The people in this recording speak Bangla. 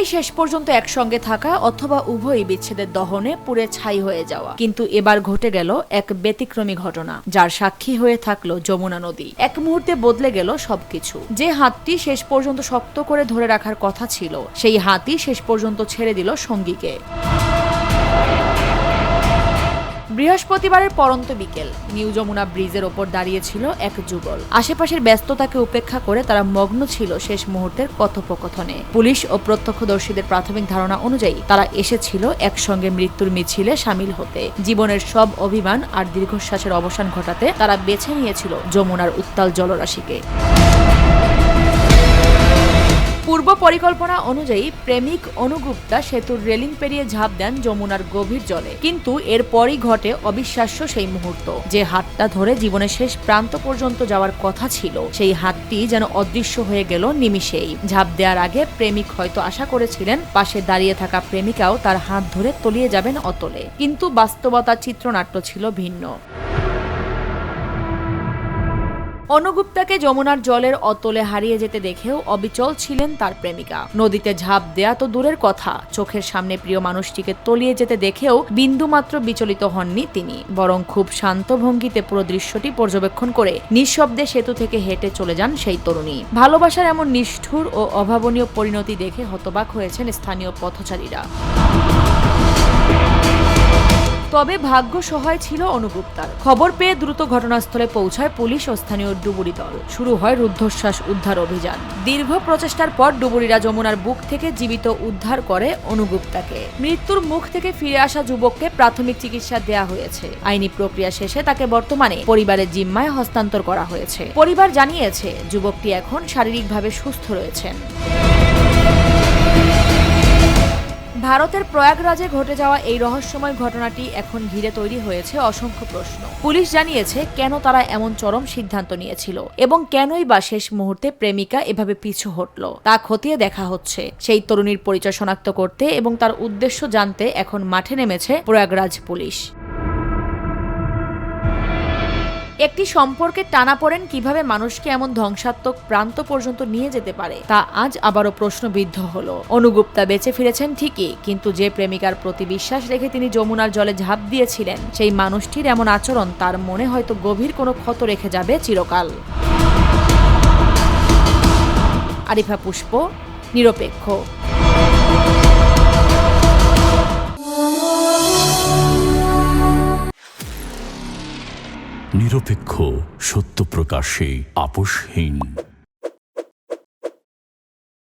মানেই শেষ পর্যন্ত একসঙ্গে থাকা অথবা উভয়ই বিচ্ছেদের দহনে পুড়ে ছাই হয়ে যাওয়া। কিন্তু এবার ঘটে গেল এক ব্যতিক্রমী ঘটনা, যার সাক্ষী হয়ে থাকলো যমুনা নদী। এক মুহূর্তে বদলে গেল সবকিছু। যে হাতটি শেষ পর্যন্ত শক্ত করে ধরে রাখার কথা ছিল, সেই হাতই শেষ পর্যন্ত ছেড়ে দিল সঙ্গীকে। বৃহস্পতিবারের পরন্ত বিকেল নিউ যমুনা ব্রিজের ওপর দাঁড়িয়েছিল এক যুগল। আশেপাশের ব্যস্ততাকে উপেক্ষা করে তারা মগ্ন ছিল শেষ মুহূর্তের কথোপকথনে। পুলিশ ও প্রত্যক্ষদর্শীদের প্রাথমিক ধারণা অনুযায়ী তারা এসেছিল একসঙ্গে মৃত্যুর মিছিলে সামিল হতে। জীবনের সব অভিমান আর দীর্ঘশ্বাসের অবসান ঘটাতে তারা বেছে নিয়েছিল যমুনার উত্তাল জলরাশিকে। পূর্ব পরিকল্পনা অনুযায়ী প্রেমিক অনুগুপ্তা সেতুর রেলিং পেরিয়ে ঝাঁপ দেন যমুনার গভীর জলে। কিন্তু এরপরই ঘটে অবিশ্বাস্য সেই মুহূর্ত। যে হাতটা ধরে জীবনের শেষ প্রান্ত পর্যন্ত যাওয়ার কথা ছিল, সেই হাতটি যেন অদৃশ্য হয়ে গেল নিমিষেই। ঝাঁপ দেওয়ার আগে প্রেমিক হয়তো আশা করেছিলেন পাশে দাঁড়িয়ে থাকা প্রেমিকাও তার হাত ধরে তলিয়ে যাবেন অতলে। কিন্তু বাস্তবতার চিত্রনাট্য ছিল ভিন্ন। অনুগুপ্তাকে যমুনার জলের অতলে হারিয়ে যেতে দেখেও অবিচল ছিলেন তার প্রেমিকা। নদীতে ঝাঁপ দেয়া তো দূরের কথা, চোখের সামনে প্রিয় মানুষটিকে তলিয়ে যেতে দেখেও বিন্দুমাত্র বিচলিত হননি তিনি। বরং খুব শান্ত ভঙ্গিতে পুরো দৃশ্যটি পর্যবেক্ষণ করে নিঃশব্দে সেতু থেকে হেঁটে চলে যান সেই তরুণী। ভালোবাসার এমন নিষ্ঠুর ও অভাবনীয় পরিণতি দেখে হতবাক হয়েছেন স্থানীয় পথচারীরা। তবে ভাগ্য সহায় ছিল অনুগুপ্তার। খবর পেয়ে দ্রুত ঘটনাস্থলে পৌঁছায় পুলিশ ও স্থানীয় ডুবুরি দল। শুরু হয় রুদ্ধশ্বাস উদ্ধার অভিযান। দীর্ঘ প্রচেষ্টার পর ডুবুরিরা যমুনার বুক থেকে জীবিত উদ্ধার করে অনুগুপ্তাকে। মৃত্যুর মুখ থেকে ফিরে আসা যুবককে প্রাথমিক চিকিৎসা দেয়া হয়েছে। আইনি প্রক্রিয়া শেষে তাকে বর্তমানে পরিবারের জিম্মায় হস্তান্তর করা হয়েছে। পরিবার জানিয়েছে যুবকটি এখন শারীরিকভাবে সুস্থ রয়েছেন। ভারতের প্রয়াগরাজে ঘটে যাওয়া এই রহস্যময় ঘটনাটি এখন ঘিরে তৈরি হয়েছে অসংখ্য প্রশ্ন। পুলিশ জানিয়েছে কেন তারা এমন চরম সিদ্ধান্ত নিয়েছিল এবং কেনই বা শেষ মুহূর্তে প্রেমিকা এভাবে পিছু হটল, তা খতিয়ে দেখা হচ্ছে। সেই তরুণীর পরিচয় শনাক্ত করতে এবং তার উদ্দেশ্য জানতে এখন মাঠে নেমেছে প্রয়াগরাজ পুলিশ। একটি সম্পর্কে টানাপোড়েন কিভাবে মানুষকে এমন ধ্বংসাত্মক প্রান্ত পর্যন্ত নিয়ে যেতে পারে, তা আজ আবারও প্রশ্নবিদ্ধ হলো। অনুগুপ্তা বেঁচে ফিরেছেন ঠিকই, কিন্তু যে প্রেমিকার প্রতি বিশ্বাস রেখে তিনি যমুনার জলে ঝাঁপ দিয়েছিলেন, সেই মানুষটির এমন আচরণ তার মনে হয়তো গভীর কোনো ক্ষত রেখে যাবে চিরকাল। আরিফা পুষ্প, নিরপেক্ষ। নিরপেক্ষ, সত্য প্রকাশে আপোষহীন।